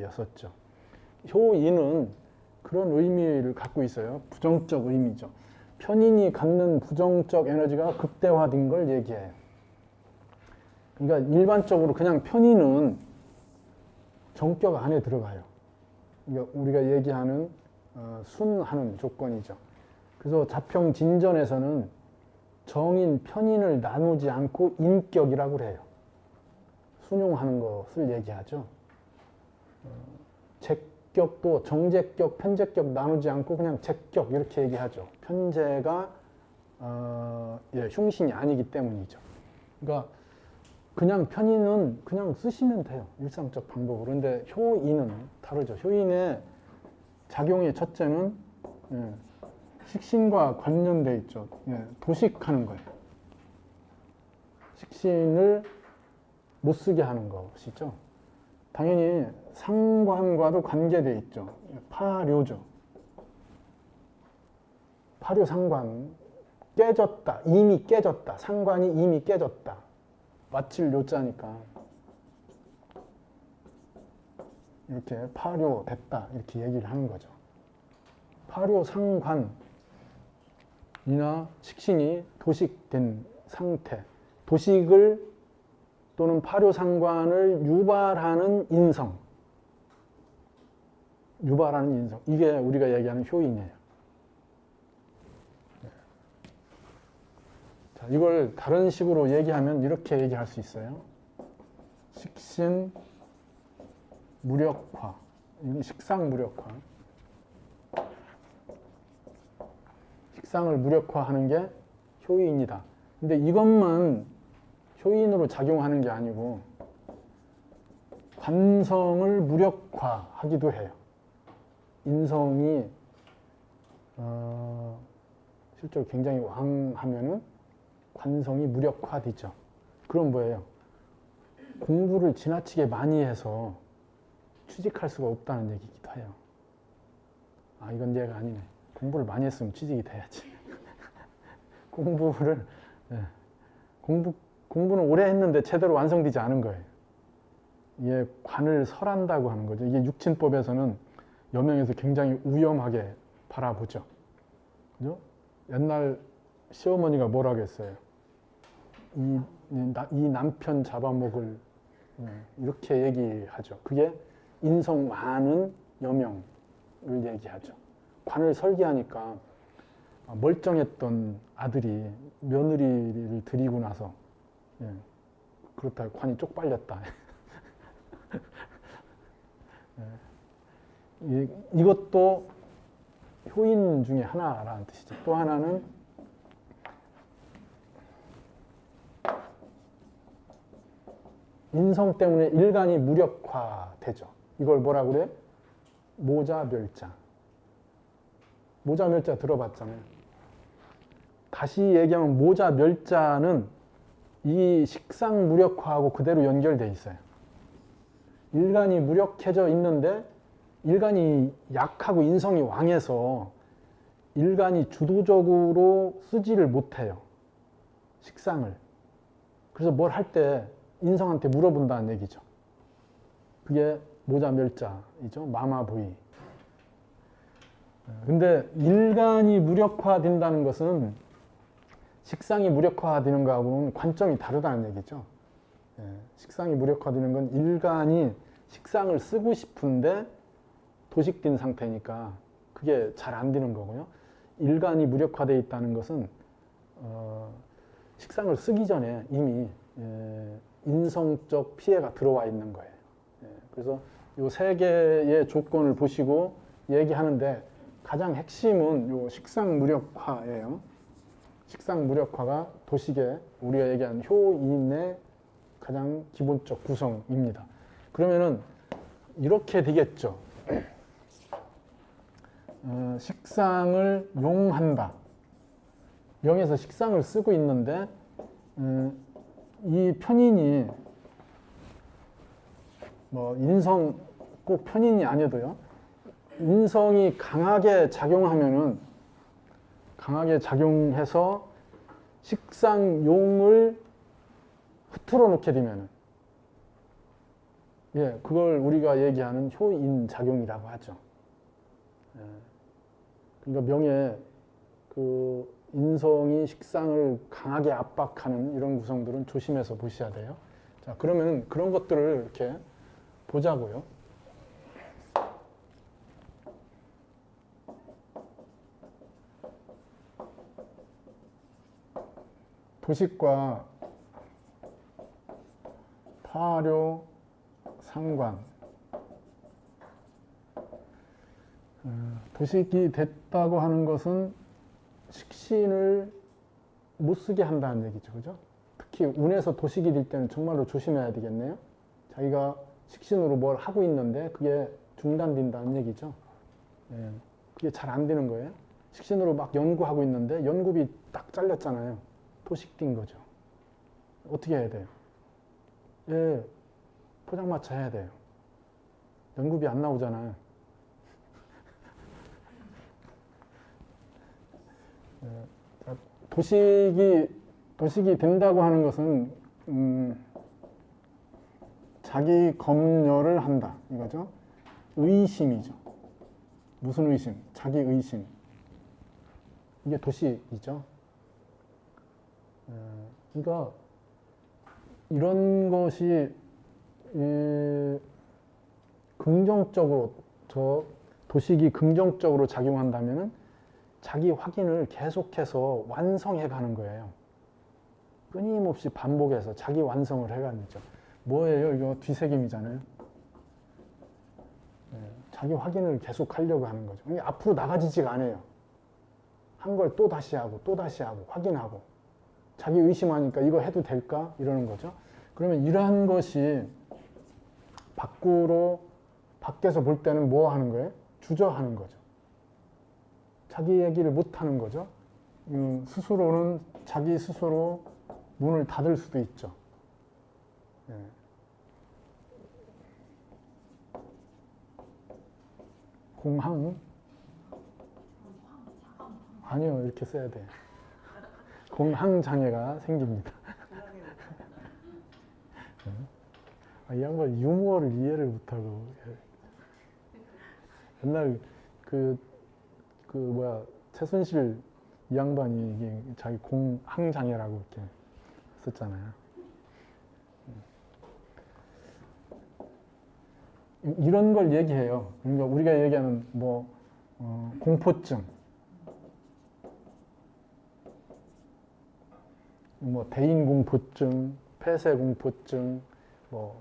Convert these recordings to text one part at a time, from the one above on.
였었죠. 효인은 그런 의미를 갖고 있어요. 부정적 의미죠. 편인이 갖는 부정적 에너지가 극대화된 걸 얘기해요. 그러니까 일반적으로 그냥 편인은 정격 안에 들어가요. 그러니까 우리가 얘기하는 순하는 조건이죠. 그래서 자평 진전에서는 정인, 편인을 나누지 않고 인격이라고 해요. 순용하는 것을 얘기하죠. 제격도 정제격, 편제격 나누지 않고 그냥 제격 이렇게 얘기하죠. 편제가 흉신이 아니기 때문이죠. 그러니까 그냥 편인은 그냥 쓰시면 돼요. 일상적 방법으로. 그런데 효인은 다르죠. 효인의 작용의 첫째는 식신과 관련돼 있죠. 도식하는 거예요. 식신을 못 쓰게 하는 것이죠. 당연히 상관과도 관계되어 있죠. 파료죠. 파료 상관 깨졌다. 이미 깨졌다. 상관이 이미 깨졌다. 마칠 요자니까 이렇게 파료됐다 이렇게 얘기를 하는 거죠. 파료 상관이나 식신이 도식된 상태, 도식을 또는 파료 상관을 유발하는 인성, 이게 우리가 얘기하는 효인이에요. 자, 이걸 다른 식으로 얘기하면 이렇게 얘기할 수 있어요. 식신 무력화, 식상 무력화. 식상을 무력화하는 게 효인이다. 근데 이것만 효인으로 작용하는 게 아니고 관성을 무력화하기도 해요. 인성이 실제로 굉장히 왕하면은 관성이 무력화되죠. 그럼 뭐예요? 공부를 지나치게 많이 해서 취직할 수가 없다는 얘기기도 해요. 아, 이건 얘가 아니네. 공부를 많이 했으면 취직이 돼야지. 공부는 오래 했는데 제대로 완성되지 않은 거예요. 이게 관을 설한다고 하는 거죠. 이게 육친법에서는 여명에서 굉장히 위험하게 바라보죠. 그죠? 옛날 시어머니가 뭐라고 했어요? 이 남편 잡아먹을, 이렇게 얘기하죠. 그게 인성 많은 여명을 얘기하죠. 관을 설계하니까 멀쩡했던 아들이 며느리를 들이고 나서 그렇다고 관이 쪽팔렸다. 이것도 효인 중에 하나라는 뜻이죠. 또 하나는 인성 때문에 일간이 무력화되죠. 이걸 뭐라고 그래? 모자멸자. 모자멸자 들어봤잖아요. 다시 얘기하면 모자멸자는 이 식상 무력화하고 그대로 연결돼 있어요. 일간이 무력해져 있는데 일간이 약하고 인성이 왕해서 일간이 주도적으로 쓰지를 못해요. 식상을. 그래서 뭘 할 때 인성한테 물어본다는 얘기죠. 그게 모자멸자이죠. 마마부이. 근데 일간이 무력화된다는 것은 식상이 무력화되는 거하고는 관점이 다르다는 얘기죠. 식상이 무력화되는 건 일간이 식상을 쓰고 싶은데 도식된 상태니까 그게 잘 안 되는 거고요. 일간이 무력화되어 있다는 것은 식상을 쓰기 전에 이미 인성적 피해가 들어와 있는 거예요. 그래서 이 세 개의 조건을 보시고 얘기하는데 가장 핵심은 요 식상 무력화예요. 식상 무력화가 도식의 우리가 얘기하는 효인의 가장 기본적 구성입니다. 그러면은 이렇게 되겠죠. 식상을 용한다. 명에서 식상을 쓰고 있는데 이 편인이 뭐 인성 꼭 편인이 아니어도요. 인성이 강하게 작용하면은 강하게 작용해서 식상용을 흐트러 놓게 되면은 예, 그걸 우리가 얘기하는 효인 작용이라고 하죠. 예, 그러니까 명예, 그 인성이 식상을 강하게 압박하는 이런 구성들은 조심해서 보셔야 돼요. 자, 그러면 그런 것들을 이렇게 보자고요. 도식과 파료, 상관. 도식이 됐다고 하는 것은 식신을 못 쓰게 한다는 얘기죠. 그죠? 특히 운에서 도식이 될 때는 정말로 조심해야 되겠네요. 자기가 식신으로 뭘 하고 있는데 그게 중단된다는 얘기죠. 예, 그게 잘 안 되는 거예요. 식신으로 막 연구하고 있는데 연구비 딱 잘렸잖아요. 도식된 거죠. 어떻게 해야 돼요? 예, 포장마차 해야 돼요. 연구비 안 나오잖아요. 도식이 된다고 하는 것은 자기 검열을 한다 이거죠. 의심이죠. 무슨 의심? 자기 의심. 이게 도식이죠. 그러니까 이런 것이 긍정적으로 도식이 긍정적으로 작용한다면은 자기 확인을 계속해서 완성해 가는 거예요. 끊임없이 반복해서 자기 완성을 해가는 거죠. 뭐예요? 이거 뒤새김이잖아요. 자기 확인을 계속 하려고 하는 거죠. 앞으로 나가지지가 않아요. 한 걸 또 다시 하고 또 다시 하고 확인하고 자기 의심하니까 이거 해도 될까? 이러는 거죠. 그러면 이러한 것이 밖에서 볼 때는 뭐 하는 거예요? 주저하는 거죠. 자기 얘기를 못 하는 거죠. 스스로는 자기 스스로 문을 닫을 수도 있죠. 예. 공항? 아니요, 이렇게 써야 돼. 공항 장애가 생깁니다. 이 양반 유머를 이해를 못하고. 옛날 최순실 이 양반이 이게 자기 공항 장애라고 이렇게 썼잖아요. 이런 걸 얘기해요. 그러니까 우리가 얘기하는 공포증, 대인공포증, 폐쇄공포증,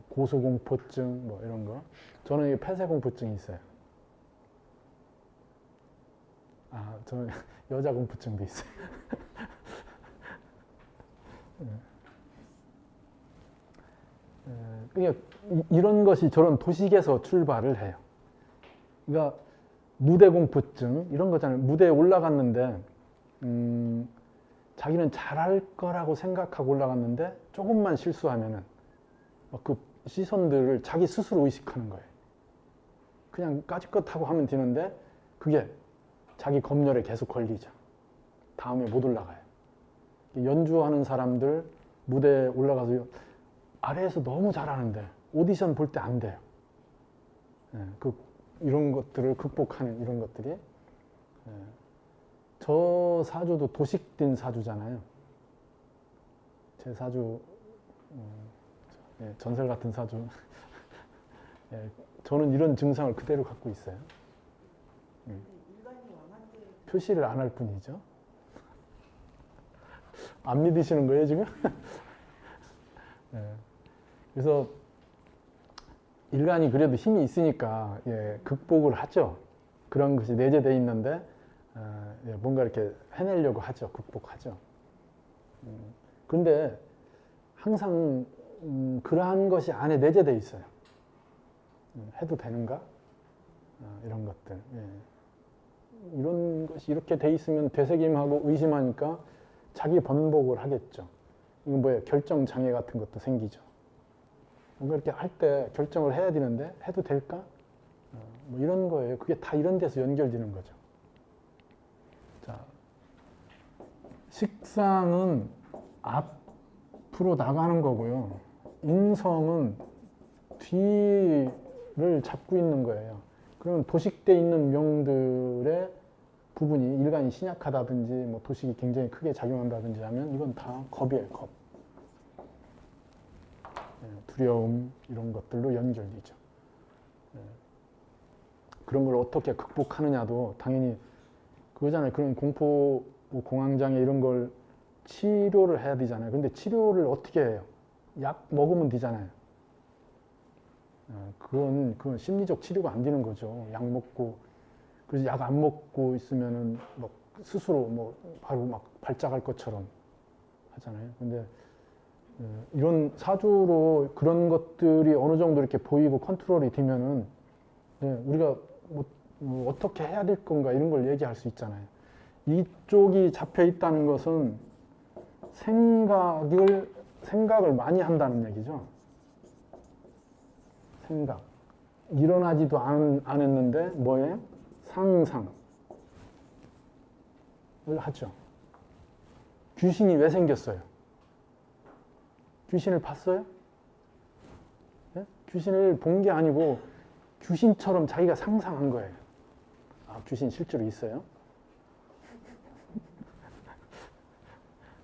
고소공포증, 이런 거. 저는 이 폐쇄공포증이 있어요. 저는 여자 공포증도 있어요. 그러니까 이런 것이 저런 도식에서 출발을 해요. 그러니까 무대 공포증 이런 거잖아요. 무대에 올라갔는데 자기는 잘할 거라고 생각하고 올라갔는데 조금만 실수하면은 그 시선들을 자기 스스로 의식하는 거예요. 그냥 까짓것 하고 하면 되는데 그게 자기 검열에 계속 걸리죠. 다음에 못 올라가요. 연주하는 사람들 무대에 올라가서 아래에서 너무 잘하는데 오디션 볼 때 안 돼요. 이런 것들을 극복하는 이런 것들이. 저 사주도 도식된 사주잖아요. 제 사주 전설 같은 사주. 저는 이런 증상을 그대로 갖고 있어요. 표시를 안 할 뿐이죠. 안 믿으시는 거예요, 지금? 그래서 인간이 그래도 힘이 있으니까 극복을 하죠. 그런 것이 내재되어 있는데 뭔가 이렇게 해내려고 하죠. 극복하죠. 그런데 항상 그러한 것이 안에 내재되어 있어요. 해도 되는가? 이런 것들. 이런 것이 이렇게 돼 있으면 되새김하고 의심하니까 자기 번복을 하겠죠. 이건 뭐예요? 결정 장애 같은 것도 생기죠. 뭔가 이렇게 할 때 결정을 해야 되는데 해도 될까? 이런 거예요. 그게 다 이런 데서 연결되는 거죠. 자, 식상은 앞으로 나가는 거고요. 인성은 뒤를 잡고 있는 거예요. 그러면 도식돼 있는 명들의 부분이 일간이 신약하다든지 뭐 도식이 굉장히 크게 작용한다든지 하면 이건 다 겁이에요, 겁. 두려움 이런 것들로 연결되죠. 그런 걸 어떻게 극복하느냐도 당연히 그거잖아요. 그런 공포 뭐 공황장애 이런 걸 치료를 해야 되잖아요. 근데 치료를 어떻게 해요? 약 먹으면 되잖아요. 그건 심리적 치료가 안 되는 거죠. 약 먹고 그래서 약 안 먹고 있으면은 막 스스로 뭐 바로 막 발작할 것처럼 하잖아요. 근데 이런 사주로 그런 것들이 어느 정도 이렇게 보이고 컨트롤이 되면은 우리가 뭐 어떻게 해야 될 건가 이런 걸 얘기할 수 있잖아요. 이쪽이 잡혀 있다는 것은 생각을 많이 한다는 얘기죠. 생각. 일어나지도 않았는데 뭐예요? 상상을 하죠. 귀신이 왜 생겼어요? 귀신을 봤어요? 네? 귀신을 본 게 아니고 귀신처럼 자기가 상상한 거예요. 아, 귀신 실제로 있어요?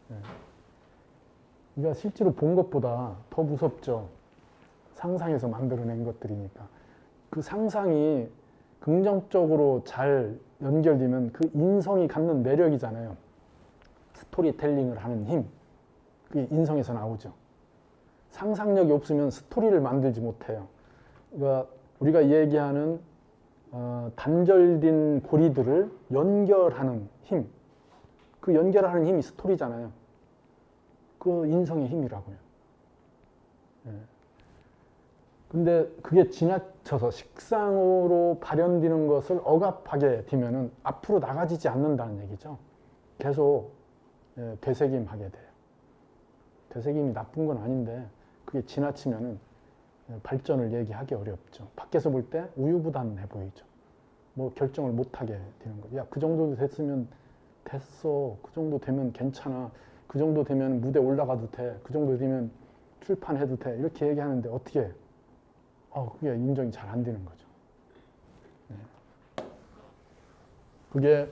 네. 그러니까 실제로 본 것보다 더 무섭죠. 상상해서 만들어낸 것들이니까. 그 상상이 긍정적으로 잘 연결되면 그 인성이 갖는 매력이잖아요. 스토리텔링을 하는 힘. 그게 인성에서 나오죠. 상상력이 없으면 스토리를 만들지 못해요. 그러니까 우리가 얘기하는 단절된 고리들을 연결하는 힘. 그 연결하는 힘이 스토리잖아요. 그 인성의 힘이라고요. 근데 그게 지나쳐서 식상으로 발현되는 것을 억압하게 되면은 앞으로 나가지지 않는다는 얘기죠. 계속 되새김하게 돼요. 되새김이 나쁜 건 아닌데 그게 지나치면은 발전을 얘기하기 어렵죠. 밖에서 볼 때 우유부단해 보이죠. 뭐 결정을 못하게 되는 거죠. 야, 그 정도 됐으면 됐어. 그 정도 되면 괜찮아. 그 정도 되면 무대 올라가도 돼. 그 정도 되면 출판해도 돼. 이렇게 얘기하는데 어떻게 해요? 그게 인정이 잘 안 되는 거죠. 네. 그게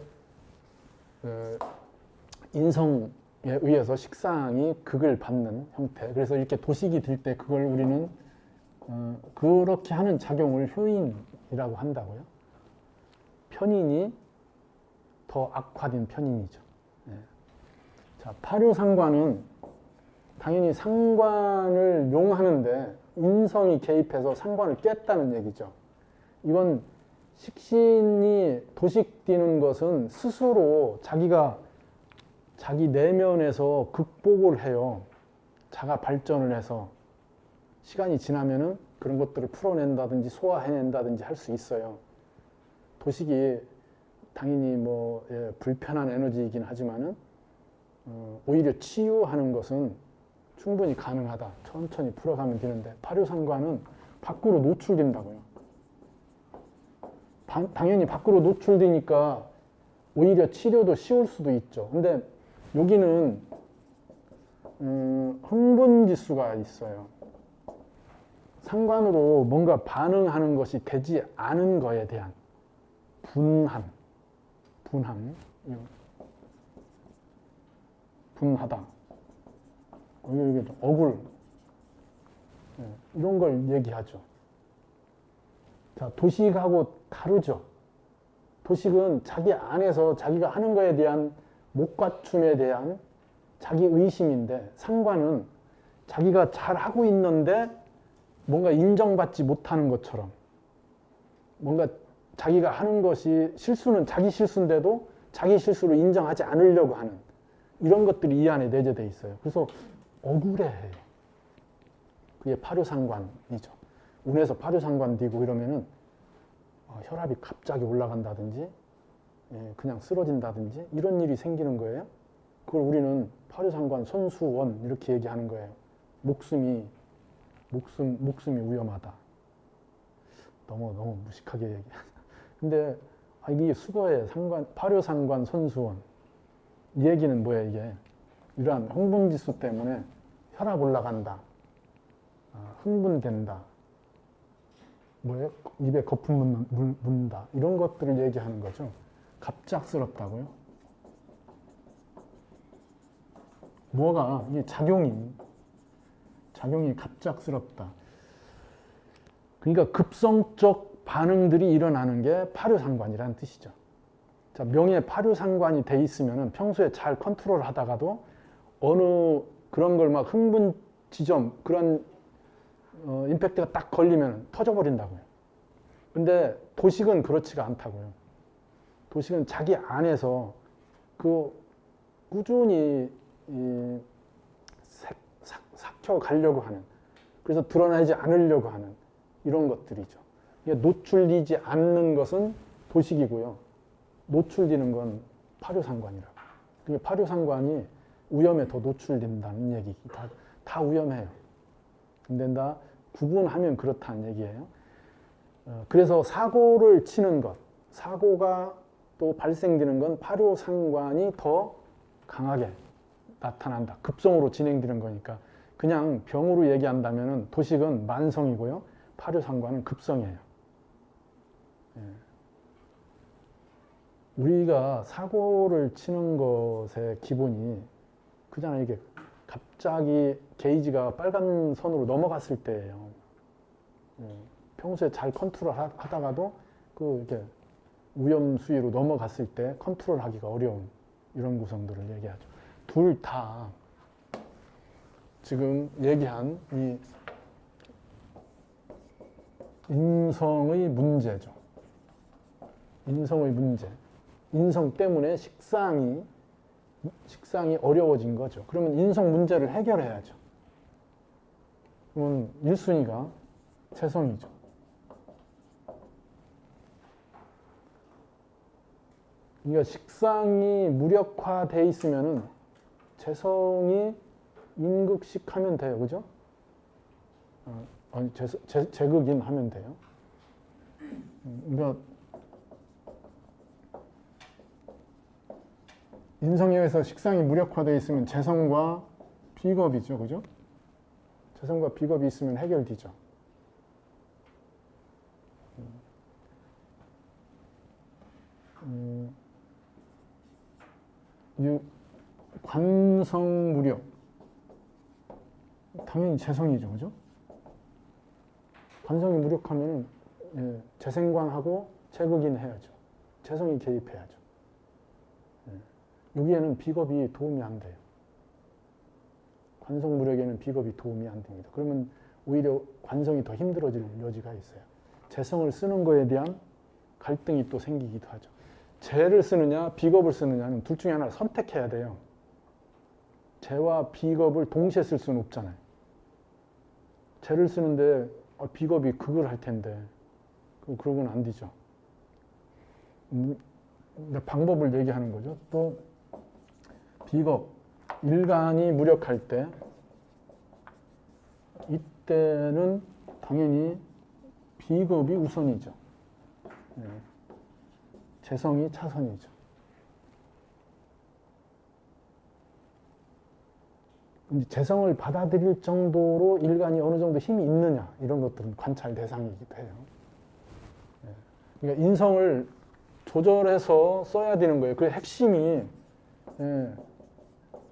인성에 의해서 식상이 극을 받는 형태. 그래서 이렇게 도식이 될 때 그걸 우리는 그렇게 하는 작용을 효인이라고 한다고요. 편인이 더 악화된 편인이죠. 네. 자, 파묘상관은 당연히 상관을 용하는데 인성이 개입해서 상관을 깼다는 얘기죠. 이건 식신이 도식되는 것은 스스로 자기 내면에서 극복을 해요. 자가 발전을 해서 시간이 지나면은 그런 것들을 풀어낸다든지 소화해낸다든지 할 수 있어요. 도식이 당연히 뭐 불편한 에너지이긴 하지만은 오히려 치유하는 것은 충분히 가능하다. 천천히 풀어가면 되는데 파묘상관은 밖으로 노출된다고요. 당연히 밖으로 노출되니까 오히려 치료도 쉬울 수도 있죠. 근데 여기는 흥분지수가 있어요. 상관으로 뭔가 반응하는 것이 되지 않은 거에 대한 분함, 분하다. 여기 억울, 이런 걸 얘기하죠. 자, 도식하고 다르죠. 도식은 자기 안에서 자기가 하는 거에 대한 못갖춤에 대한 자기 의심인데, 상관은 자기가 잘 하고 있는데 뭔가 인정받지 못하는 것처럼, 뭔가 자기가 하는 것이 실수는 자기 실수인데도 자기 실수를 인정하지 않으려고 하는 이런 것들이 이 안에 내재되어 있어요. 그래서 억울해해요. 그게 파묘상관이죠. 운에서 파묘상관 되고 이러면은 혈압이 갑자기 올라간다든지 그냥 쓰러진다든지 이런 일이 생기는 거예요. 그걸 우리는 파묘상관 손수원 이렇게 얘기하는 거예요. 목숨이 위험하다. 너무 무식하게 얘기하죠. 근데 이게 수거예요. 파묘상관 손수원. 이 얘기는 뭐야 이게? 이러한 흥분지수 때문에 혈압 올라간다. 흥분된다. 뭐예요? 입에 거품 묻는다. 이런 것들을 얘기하는 거죠. 갑작스럽다고요? 뭐가, 이게 작용이 갑작스럽다. 그러니까 급성적 반응들이 일어나는 게 파류상관이라는 뜻이죠. 자, 명에 파류상관이 돼 있으면 평소에 잘 컨트롤 하다가도 어느 그런 걸 막 흥분 지점, 그런 임팩트가 딱 걸리면 터져버린다고요. 근데 도식은 그렇지가 않다고요. 도식은 자기 안에서 그 꾸준히 삭혀 가려고 하는, 그래서 드러나지 않으려고 하는 이런 것들이죠. 노출되지 않는 것은 도식이고요. 노출되는 건 파류상관이라고. 파류상관이 위험에 더 노출된다는 얘기. 다 위험해요. 근데 다 구분하면 그렇다는 얘기예요. 그래서 사고를 치는 것, 사고가 또 발생되는 건 파류상관이 더 강하게 나타난다. 급성으로 진행되는 거니까. 그냥 병으로 얘기한다면 도식은 만성이고요. 파류상관은 급성이에요. 우리가 사고를 치는 것의 기본이 그잖아요. 이게 갑자기 게이지가 빨간 선으로 넘어갔을 때예요. 평소에 잘 컨트롤 하다가도 이렇게 위험 수위로 넘어갔을 때 컨트롤 하기가 어려운 이런 구성들을 얘기하죠. 둘 다 지금 얘기한 이 인성의 문제죠. 인성의 문제. 인성 때문에 식상이 어려워진 거죠. 그러면 인성 문제를 해결해야죠. 그러면 1순위가 재성이죠. 그러니까 식상이 무력화돼 있으면은 재성이 인극식하면 돼요. 그죠? 아니, 재극인 하면 돼요. 그러니까 인성에서 식상이 무력화되어 있으면 재성과 비겁이죠. 그죠? 재성과 비겁이 있으면 해결되죠. 관성무력. 당연히 재성이죠. 그죠? 관성이 무력하면 재생관하고 재극인 해야죠. 재성이 개입해야죠. 여기에는 비겁이 도움이 안 돼요. 관성무력에는 비겁이 도움이 안 됩니다. 그러면 오히려 관성이 더 힘들어질 여지가 있어요. 재성을 쓰는 거에 대한 갈등이 또 생기기도 하죠. 재를 쓰느냐 비겁을 쓰느냐는 둘 중에 하나를 선택해야 돼요. 재와 비겁을 동시에 쓸 수는 없잖아요. 재를 쓰는데 비겁이 극을 할 텐데 그러고는 안 되죠. 방법을 얘기하는 거죠. 또 비겁, 일간이 무력할 때 이때는 당연히 비겁이 우선이죠. 재성이 차선이죠. 재성을 받아들일 정도로 일간이 어느 정도 힘이 있느냐 이런 것들은 관찰 대상이기도 해요. 그러니까 인성을 조절해서 써야 되는 거예요. 그 핵심이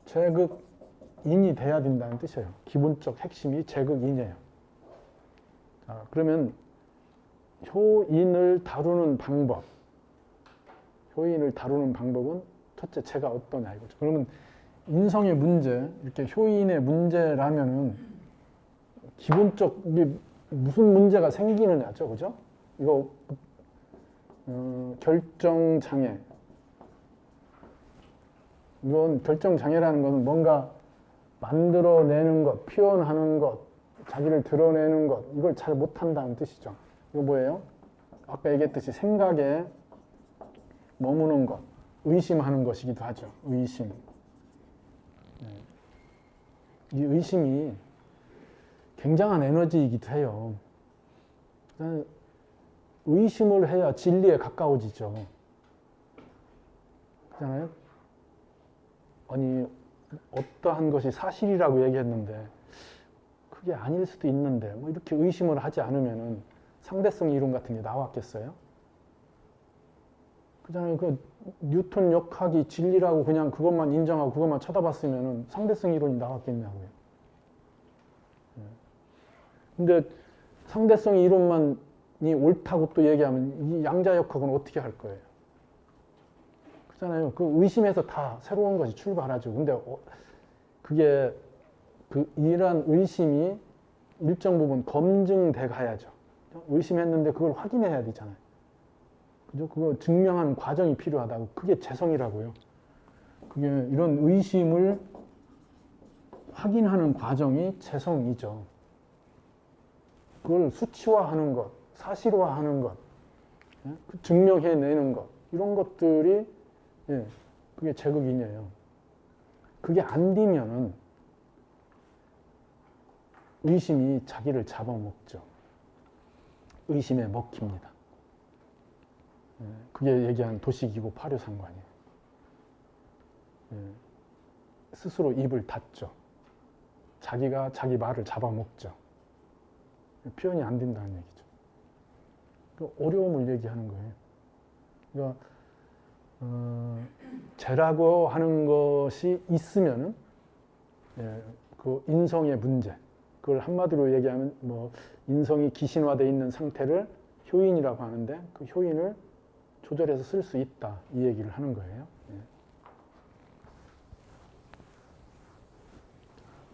재극인이 돼야 된다는 뜻이에요. 기본적 핵심이 재극인이에요. 자, 그러면 효인을 다루는 방법. 효인을 다루는 방법은 첫째 재가 어떠냐 이거죠. 그러면 인성의 문제, 이렇게 효인의 문제라면은 기본적 무슨 문제가 생기느냐죠, 그죠? 이거 결정 장애. 이건 결정 장애라는 것은 뭔가 만들어내는 것, 표현하는 것, 자기를 드러내는 것, 이걸 잘 못한다는 뜻이죠. 이거 뭐예요? 아까 얘기했듯이 생각에 머무는 것, 의심하는 것이기도 하죠. 의심. 이 의심이 굉장한 에너지이기도 해요. 의심을 해야 진리에 가까워지죠. 그렇잖아요? 아니, 어떠한 것이 사실이라고 얘기했는데 그게 아닐 수도 있는데 뭐 이렇게 의심을 하지 않으면은 상대성 이론 같은 게 나왔겠어요? 그잖아요. 그 뉴턴 역학이 진리라고 그냥 그것만 인정하고 그것만 쳐다봤으면 상대성 이론이 나왔겠냐고요. 근데 상대성 이론만이 옳다고 또 얘기하면 이 양자역학은 어떻게 할 거예요? 그잖아요. 그 의심에서 다 새로운 것이 출발하죠. 근데 그게 이러한 의심이 일정 부분 검증돼 가야죠. 의심했는데 그걸 확인해야 되잖아요. 그죠? 그거 증명하는 과정이 필요하다고. 그게 재성이라고요. 그게 이런 의심을 확인하는 과정이 재성이죠. 그걸 수치화하는 것, 사실화하는 것, 증명해내는 것, 이런 것들이 그게 제국인이에요. 그게 안 되면은 의심이 자기를 잡아먹죠. 의심에 먹힙니다. 그게 얘기한 도식이고 파류상관이에요. 스스로 입을 닫죠. 자기가 자기 말을 잡아먹죠. 표현이 안 된다는 얘기죠. 그 어려움을 얘기하는 거예요. 그러니까 죄라고 하는 것이 있으면은 그 인성의 문제, 그걸 한마디로 얘기하면 뭐 인성이 기신화되어 있는 상태를 효인이라고 하는데 그 효인을 조절해서 쓸 수 있다, 이 얘기를 하는 거예요.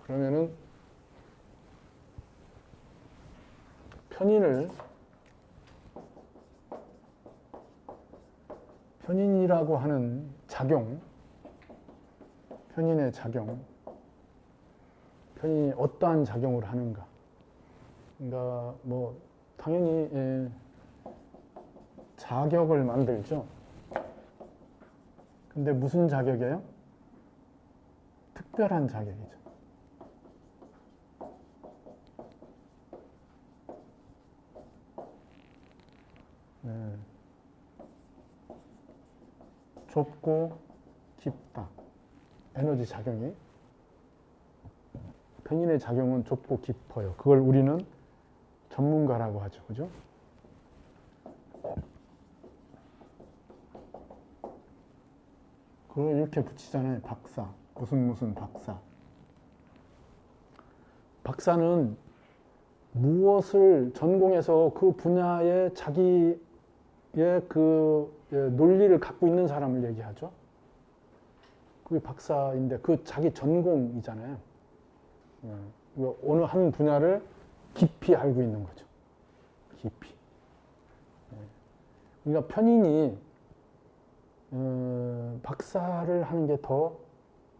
그러면은 편인이라고 하는 작용, 편인의 작용, 편인이 어떠한 작용을 하는가? 그러니까 뭐 당연히 자격을 만들죠. 근데 무슨 자격이에요? 특별한 자격이죠. 좁고 깊다. 에너지 작용이. 편인의 작용은 좁고 깊어요. 그걸 우리는 전문가라고 하죠. 그죠? 그걸 이렇게 붙이잖아요. 박사. 무슨 박사. 박사는 무엇을 전공해서 그 분야에 자기의 그 논리를 갖고 있는 사람을 얘기하죠. 그게 박사인데 그 자기 전공이잖아요. 어느 한 분야를 깊이 알고 있는 거죠. 깊이. 그러니까 편인이 박사를 하는 게 더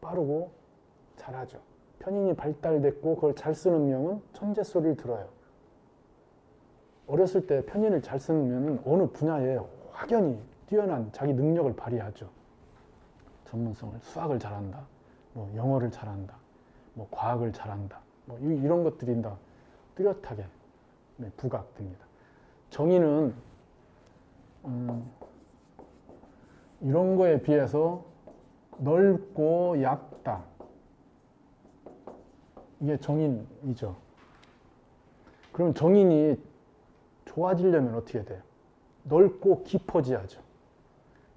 빠르고 잘하죠. 편인이 발달됐고 그걸 잘 쓰는 명은 천재 소리를 들어요. 어렸을 때 편인을 잘 쓰면 어느 분야에 확연히 뛰어난 자기 능력을 발휘하죠. 전문성을, 수학을 잘한다, 뭐 영어를 잘한다, 뭐 과학을 잘한다, 뭐 이런 것들이 다 뚜렷하게 부각됩니다. 정의는 이런 거에 비해서 넓고 얕다. 이게 정인이죠. 그럼 정인이 좋아지려면 어떻게 돼요? 넓고 깊어져야죠.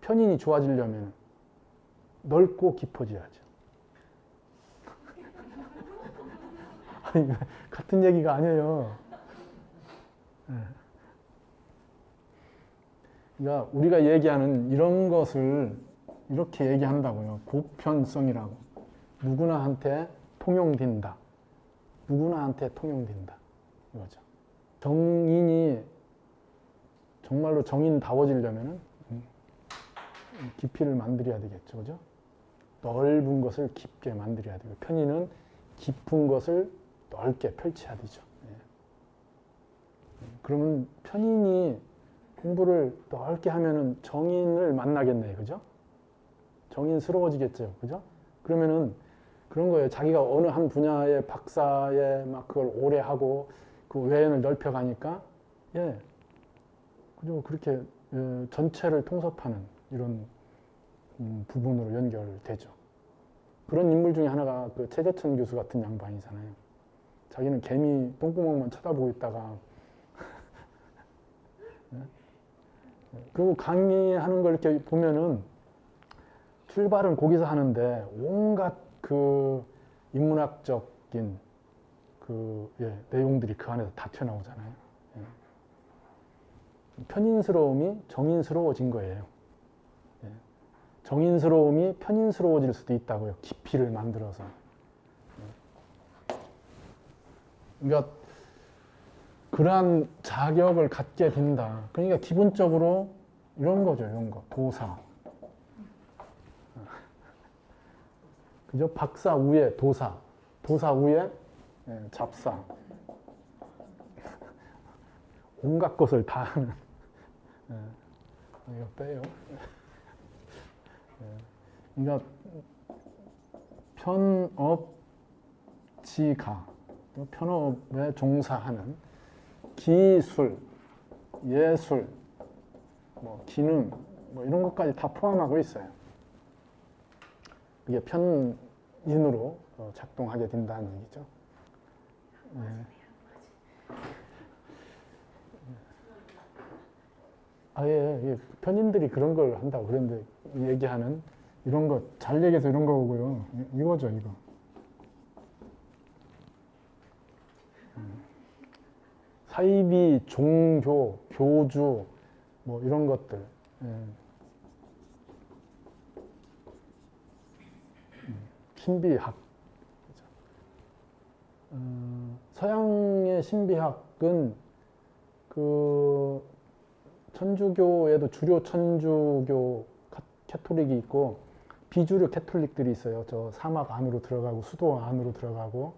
편인이 좋아지려면 넓고 깊어져야죠. 아니, 같은 얘기가 아니에요. 그러니까 우리가 얘기하는 이런 것을 이렇게 얘기한다고요. 보편성이라고. 누구나한테 통용된다. 누구나한테 통용된다. 이거죠. 정인이 정말로 정인다워지려면 깊이를 만들어야 되겠죠. 그죠? 넓은 것을 깊게 만들어야 되고, 편인은 깊은 것을 넓게 펼쳐야 되죠. 그러면 편인이 공부를 넓게 하면은 정인을 만나겠네요. 그죠? 정인스러워지겠죠. 그죠? 그러면은 그런 거예요. 자기가 어느 한 분야의 박사에 막 그걸 오래 하고 그 외연을 넓혀가니까, 그죠? 그렇게 전체를 통섭하는 이런 부분으로 연결되죠. 그런 인물 중에 하나가 그 최재천 교수 같은 양반이잖아요. 자기는 개미 똥구멍만 쳐다보고 있다가 그리고 강의하는 걸 이렇게 보면은 출발은 거기서 하는데 온갖 그 인문학적인 그 내용들이 그 안에서 다 튀어나오잖아요. 편인스러움이 정인스러워진 거예요. 정인스러움이 편인스러워질 수도 있다고요. 깊이를 만들어서. 그러니까 그러한 자격을 갖게 된다. 그러니까 기본적으로 이런 거죠. 이런 거. 도사. 그죠? 박사 우에 도사. 도사 우에 잡사. 온갖 것을 다 하는. 이거 빼요. 그러니까 편업지가, 편업에 종사하는 기술, 예술, 뭐 기능, 뭐 이런 것까지 다 포함하고 있어요. 이게 편인으로 작동하게 된다는 얘기죠. 예. 편인들이 그런 걸 한다고 그랬는데 얘기하는 이런 거 잘 얘기해서 이런 거고요. 이거죠, 이거. 사이비, 종교, 교주, 뭐 이런 것들. 신비학. 서양의 신비학은 그 천주교에도 주류 천주교 캐톨릭이 있고 비주류 캐톨릭들이 있어요. 저 사막 안으로 들어가고 수도 안으로 들어가고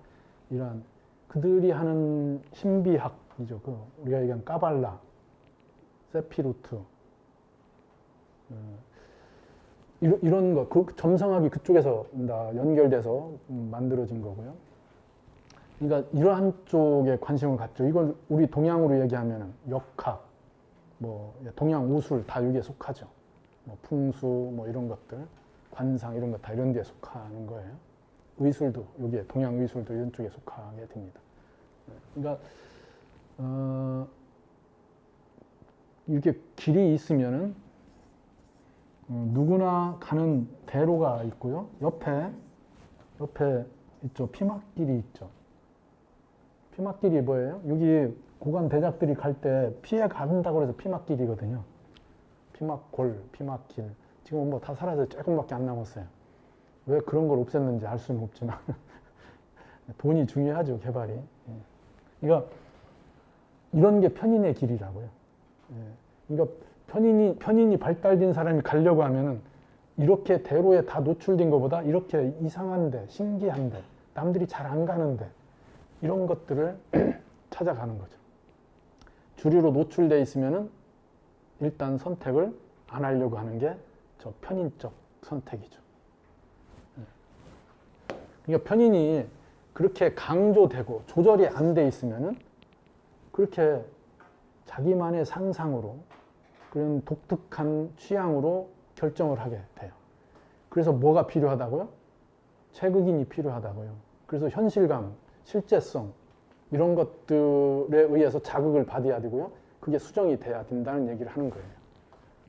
이런 그들이 하는 신비학이죠. 그 우리가 얘기한 까발라, 세피루트 이런 거, 그 점성학이 그쪽에서 다 연결돼서 만들어진 거고요. 그러니까 이러한 쪽에 관심을 갖죠. 이건 우리 동양으로 얘기하면 역학, 뭐 동양 우술 다 여기에 속하죠. 뭐 풍수, 뭐 이런 것들, 관상 이런 거 다 이런 데에 속하는 거예요. 의술도 여기에 동양 의술도 이런 쪽에 속하게 됩니다. 그러니까 이렇게 길이 있으면은 누구나 가는 대로가 있고요. 옆에 있죠. 피막길이 있죠. 피막길이 뭐예요? 여기 고관 대작들이 갈 때 피해 간다고 해서 피막길이거든요. 피막골, 피막길. 지금 뭐 다 사라져 조금밖에 안 남았어요. 왜 그런 걸 없앴는지 알 수는 없지만 돈이 중요하죠, 개발이. 그러니까 이런 게 편인의 길이라고요. 그러니까 편인이 발달된 사람이 가려고 하면은 이렇게 대로에 다 노출된 것보다 이렇게 이상한데, 신기한데, 남들이 잘 안 가는데 이런 것들을 찾아가는 거죠. 주류로 노출돼 있으면은 일단 선택을 안 하려고 하는 게 저 편인적 선택이죠. 그러니까 편인이 그렇게 강조되고 조절이 안 돼 있으면은 그렇게 자기만의 상상으로 그런 독특한 취향으로 결정을 하게 돼요. 그래서 뭐가 필요하다고요? 체극인이 필요하다고요. 그래서 현실감, 실제성 이런 것들에 의해서 자극을 받아야 되고요. 그게 수정이 돼야 된다는 얘기를 하는 거예요.